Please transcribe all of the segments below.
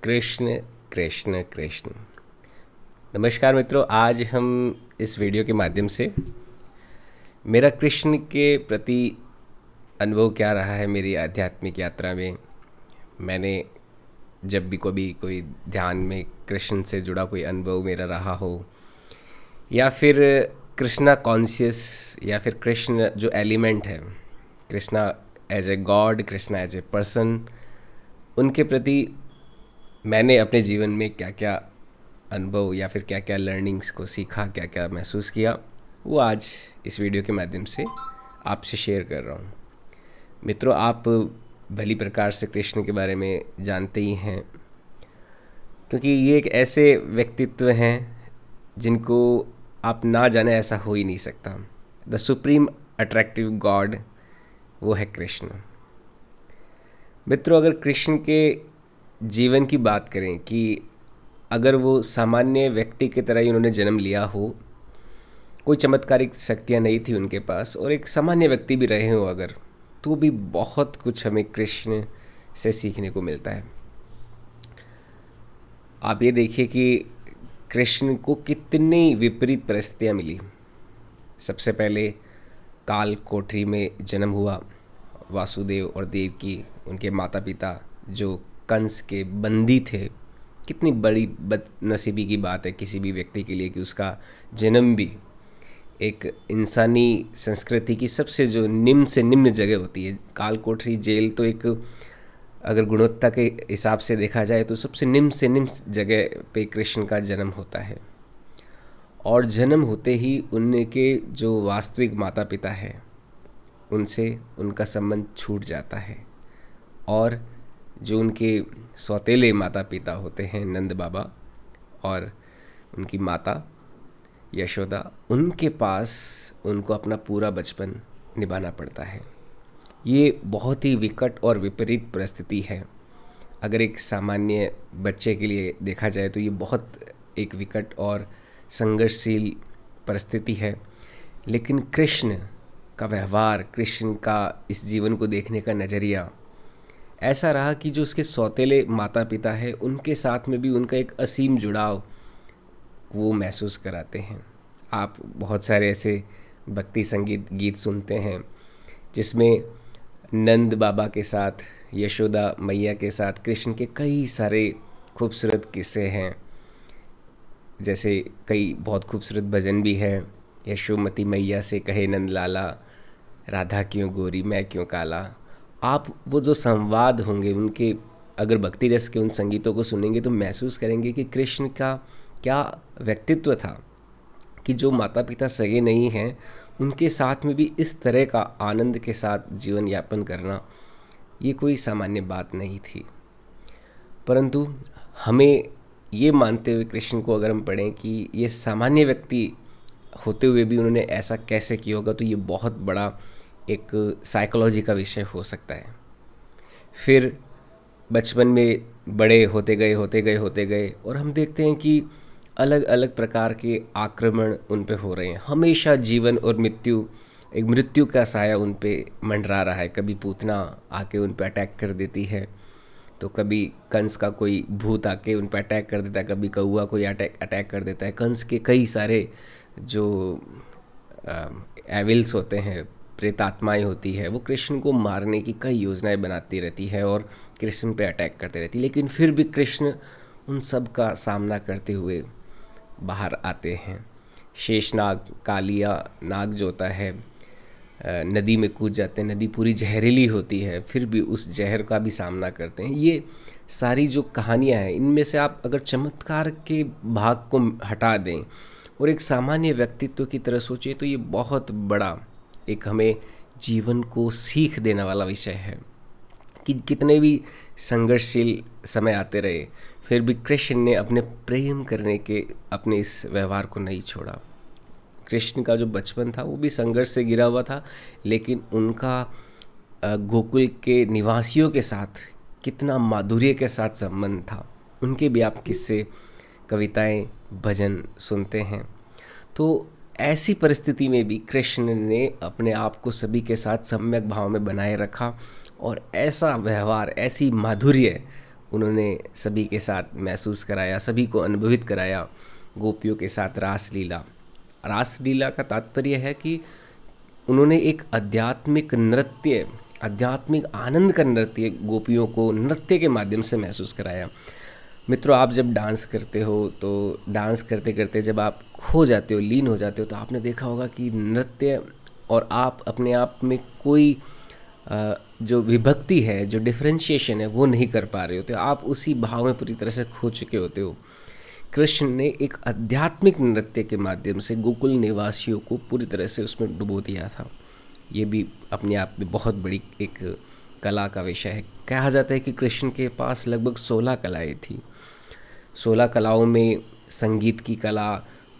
कृष्ण कृष्ण कृष्ण। नमस्कार मित्रों, आज हम इस वीडियो के माध्यम से मेरा कृष्ण के प्रति अनुभव क्या रहा है मेरी आध्यात्मिक यात्रा में। मैंने जब भी कभी कोई ध्यान में कृष्ण से जुड़ा कोई अनुभव मेरा रहा हो, या फिर कृष्णा कॉन्शियस, या फिर कृष्ण जो एलिमेंट है, Krishna as a god, Krishna as a person, उनके प्रति मैंने अपने जीवन में क्या क्या अनुभव या फिर क्या क्या लर्निंग्स को सीखा, क्या क्या महसूस किया, वो आज इस वीडियो के माध्यम से आपसे शेयर कर रहा हूँ। मित्रों, आप भली प्रकार से कृष्ण के बारे में जानते ही हैं, क्योंकि ये एक ऐसे व्यक्तित्व हैं जिनको आप ना जाने ऐसा हो ही नहीं सकता। द सुप्रीम अट्रैक्टिव गॉड, वो है कृष्ण। मित्रों, अगर कृष्ण के जीवन की बात करें कि अगर वो सामान्य व्यक्ति की तरह ही उन्होंने जन्म लिया हो, कोई चमत्कारिक शक्तियाँ नहीं थी उनके पास, और एक सामान्य व्यक्ति भी रहे हो अगर, तो भी बहुत कुछ हमें कृष्ण से सीखने को मिलता है। आप ये देखिए कि कृष्ण को कितनी विपरीत परिस्थितियाँ मिली। सबसे पहले काल कोठरी में जन्म हुआ। वासुदेव और देवकी, उनके माता पिता जो कंस के बंदी थे। कितनी बड़ी बदनसीबी की बात है किसी भी व्यक्ति के लिए कि उसका जन्म भी एक इंसानी संस्कृति की सबसे जो निम्न से निम्न जगह होती है। काल कोठरी जेल तो एक, अगर गुणवत्ता के हिसाब से देखा जाए तो सबसे निम्न से निम्न जगह पे कृष्ण का जन्म होता है। और जन्म होते ही उनके जो वास्तविक माता पिता है, उनसे उनका संबंध छूट जाता है। और जो उनके सौतेले माता पिता होते हैं, नंद बाबा और उनकी माता यशोदा, उनके पास उनको अपना पूरा बचपन निभाना पड़ता है। ये बहुत ही विकट और विपरीत परिस्थिति है। अगर एक सामान्य बच्चे के लिए देखा जाए तो ये बहुत एक विकट और संघर्षशील परिस्थिति है। लेकिन कृष्ण का व्यवहार, कृष्ण का इस जीवन को देखने का नज़रिया ऐसा रहा कि जो उसके सौतेले माता पिता है, उनके साथ में भी उनका एक असीम जुड़ाव वो महसूस कराते हैं। आप बहुत सारे ऐसे भक्ति संगीत गीत सुनते हैं जिसमें नंद बाबा के साथ, यशोदा मैया के साथ कृष्ण के कई सारे खूबसूरत किस्से हैं। जैसे कई बहुत खूबसूरत भजन भी है। यशोमती मैया से कहे नंद लाला, राधा क्यों गोरी मैं क्यों काला। आप वो जो संवाद होंगे उनके, अगर भक्ति रस के उन संगीतों को सुनेंगे तो महसूस करेंगे कि कृष्ण का क्या व्यक्तित्व था कि जो माता पिता सगे नहीं हैं, उनके साथ में भी इस तरह का आनंद के साथ जीवन यापन करना, ये कोई सामान्य बात नहीं थी। परंतु हमें ये मानते हुए कृष्ण को अगर हम पढ़ें कि ये सामान्य व्यक्ति होते हुए भी उन्होंने ऐसा कैसे किया होगा, तो ये बहुत बड़ा एक साइकोलॉजी का विषय हो सकता है। फिर बचपन में बड़े होते गए और हम देखते हैं कि अलग अलग प्रकार के आक्रमण उन पे हो रहे हैं। हमेशा जीवन और मृत्यु, एक मृत्यु का साया उन पे मंडरा रहा है। कभी पूतना आके उन पे अटैक कर देती है, तो कभी कंस का कोई भूत आके उन पे अटैक कर देता है, कभी कौआ कोई अटैक कर देता है। कंस के कई सारे जो एविल्स होते हैं, प्रेतात्माएं होती है, वो कृष्ण को मारने की कई योजनाएं बनाती रहती है और कृष्ण पे अटैक करते रहती है। लेकिन फिर भी कृष्ण उन सब का सामना करते हुए बाहर आते हैं। शेषनाग, कालिया नाग जो होता है, नदी में कूद जाते हैं। नदी पूरी जहरीली होती है, फिर भी उस जहर का भी सामना करते हैं। ये सारी जो कहानियाँ हैं, इनमें से आप अगर चमत्कार के भाग को हटा दें और एक सामान्य व्यक्तित्व की तरह सोचिए, तो ये बहुत बड़ा एक हमें जीवन को सीख देने वाला विषय है कि कितने भी संघर्षशील समय आते रहे, फिर भी कृष्ण ने अपने प्रेम करने के अपने इस व्यवहार को नहीं छोड़ा। कृष्ण का जो बचपन था वो भी संघर्ष से घिरा हुआ था, लेकिन उनका गोकुल के निवासियों के साथ कितना माधुर्य के साथ संबंध था। उनके भी आप किस्से, कविताएं, भजन सुनते हैं। तो ऐसी परिस्थिति में भी कृष्ण ने अपने आप को सभी के साथ सम्यक भाव में बनाए रखा और ऐसा व्यवहार, ऐसी माधुर्य उन्होंने सभी के साथ महसूस कराया, सभी को अनुभवित कराया गोपियों के साथ रासलीला। रासलीला का तात्पर्य है कि उन्होंने एक आध्यात्मिक नृत्य, आध्यात्मिक आनंद का नृत्य गोपियों को नृत्य के माध्यम से महसूस कराया। मित्रों, आप जब डांस करते हो तो डांस करते करते जब आप खो जाते हो, लीन हो जाते हो, तो आपने देखा होगा कि नृत्य और आप अपने आप में कोई जो विभक्ति है, जो डिफरेंशिएशन है, वो नहीं कर पा रहे होते, आप उसी भाव में पूरी तरह से खो चुके होते हो। कृष्ण ने एक आध्यात्मिक नृत्य के माध्यम से गोकुल निवासियों को पूरी तरह से उसमें डुबो दिया था। ये भी अपने आप में बहुत बड़ी एक कला का विषय है। कहा जाता है कि कृष्ण के पास लगभग 16 कलाएँ थी। 16 कलाओं में संगीत की कला,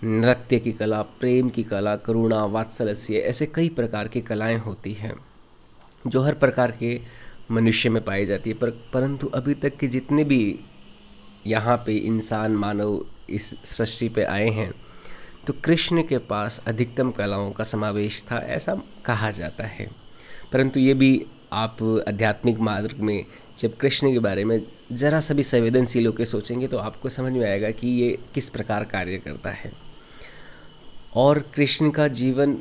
नृत्य की कला, प्रेम की कला, करुणा, वात्सल्य, ऐसे कई प्रकार की कलाएं होती हैं जो हर प्रकार के मनुष्य में पाई जाती है। परंतु अभी तक के जितने भी यहाँ पे इंसान मानव इस सृष्टि पे आए हैं, तो कृष्ण के पास अधिकतम कलाओं का समावेश था, ऐसा कहा जाता है। परंतु ये भी आप आध्यात्मिक मार्ग में जब कृष्ण के बारे में ज़रा सा भी संवेदनशील होकर सोचेंगे तो आपको समझ में आएगा कि ये किस प्रकार कार्य करता है। और कृष्ण का जीवन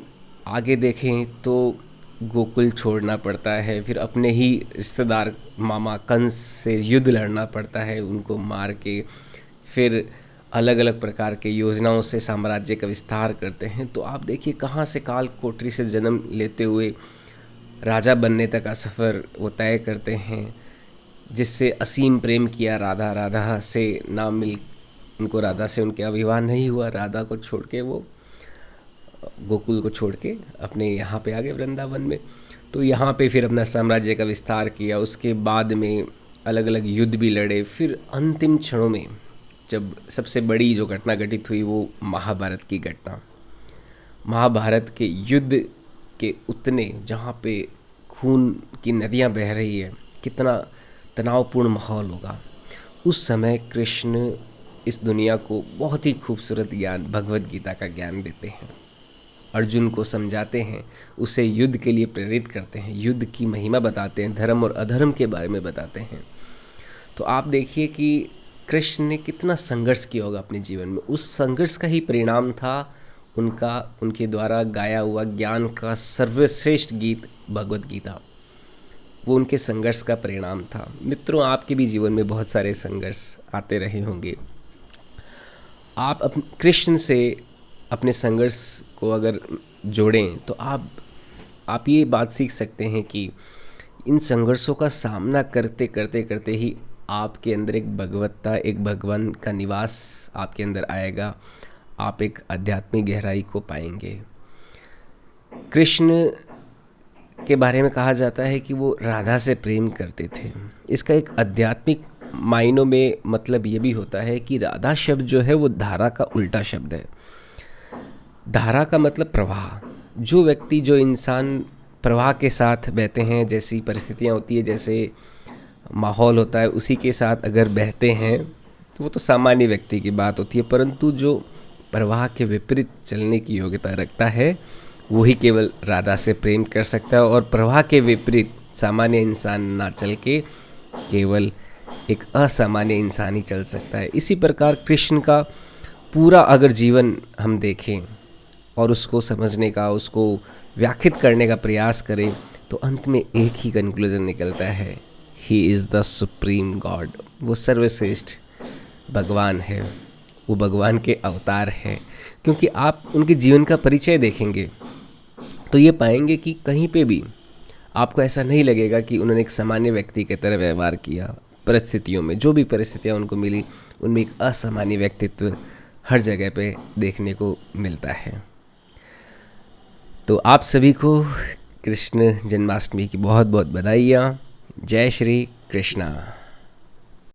आगे देखें तो गोकुल छोड़ना पड़ता है, फिर अपने ही रिश्तेदार मामा कंस से युद्ध लड़ना पड़ता है, उनको मार के फिर अलग अलग प्रकार के योजनाओं से साम्राज्य का विस्तार करते हैं। तो आप देखिए कहाँ से काल कोठरी से जन्म लेते हुए राजा बनने तक का सफ़र वो तय करते हैं, जिससे असीम प्रेम किया राधा, राधा से ना मिल, उनको राधा से उनके विवाह नहीं हुआ, राधा को छोड़ के वो गोकुल को छोड़ के अपने यहाँ पे आ गए वृंदावन में। तो यहाँ पे फिर अपना साम्राज्य का विस्तार किया। उसके बाद में अलग अलग युद्ध भी लड़े। फिर अंतिम क्षणों में जब सबसे बड़ी जो घटना घटित हुई वो महाभारत की घटना, महाभारत के युद्ध के उतने जहाँ पे खून की नदियाँ बह रही है, कितना तनावपूर्ण माहौल होगा। उस समय कृष्ण इस दुनिया को बहुत ही खूबसूरत ज्ञान, भगवत गीता का ज्ञान देते हैं, अर्जुन को समझाते हैं, उसे युद्ध के लिए प्रेरित करते हैं, युद्ध की महिमा बताते हैं, धर्म और अधर्म के बारे में बताते हैं। तो आप देखिए कि कृष्ण ने कितना संघर्ष किया होगा अपने जीवन में। उस संघर्ष का ही परिणाम था उनके द्वारा गाया हुआ ज्ञान का सर्वश्रेष्ठ गीत भगवत गीता। वो उनके संघर्ष का परिणाम था। मित्रों, आपके भी जीवन में बहुत सारे संघर्ष आते रहे होंगे। आप कृष्ण से अपने संघर्ष को अगर जोड़ें तो आप ये बात सीख सकते हैं कि इन संघर्षों का सामना करते करते करते ही आपके अंदर एक भगवत्ता, एक भगवान का निवास आपके अंदर आएगा। आप एक आध्यात्मिक गहराई को पाएंगे। कृष्ण के बारे में कहा जाता है कि वो राधा से प्रेम करते थे। इसका एक आध्यात्मिक मायनों में मतलब ये भी होता है कि राधा शब्द जो है वो धारा का उल्टा शब्द है। धारा का मतलब प्रवाह। जो व्यक्ति, जो इंसान प्रवाह के साथ बहते हैं, जैसी परिस्थितियाँ होती है, जैसे माहौल होता है, उसी के साथ अगर बहते हैं तो वो तो सामान्य व्यक्ति की बात होती है। परंतु जो प्रवाह के विपरीत चलने की योग्यता रखता है वही केवल राधा से प्रेम कर सकता है। और प्रवाह के विपरीत सामान्य इंसान ना चल के केवल एक असामान्य इंसान ही चल सकता है। इसी प्रकार कृष्ण का पूरा अगर जीवन हम देखें और उसको समझने का, उसको व्याख्यात करने का प्रयास करें तो अंत में एक ही कंक्लूजन निकलता है, he is the supreme God. वो सर्वश्रेष्ठ भगवान है, वो भगवान के अवतार है। क्योंकि आप उनके जीवन का परिचय देखेंगे तो ये पाएंगे कि कहीं पे भी आपको ऐसा नहीं लगेगा कि उन्होंने एक सामान्य व्यक्ति की तरह व्यवहार किया। परिस्थितियों में जो भी परिस्थितियाँ उनको मिली उनमें एक असामान्य व्यक्तित्व हर जगह पे देखने को मिलता है। तो आप सभी को कृष्ण जन्माष्टमी की बहुत बहुत बधाइयाँ। जय श्री कृष्णा।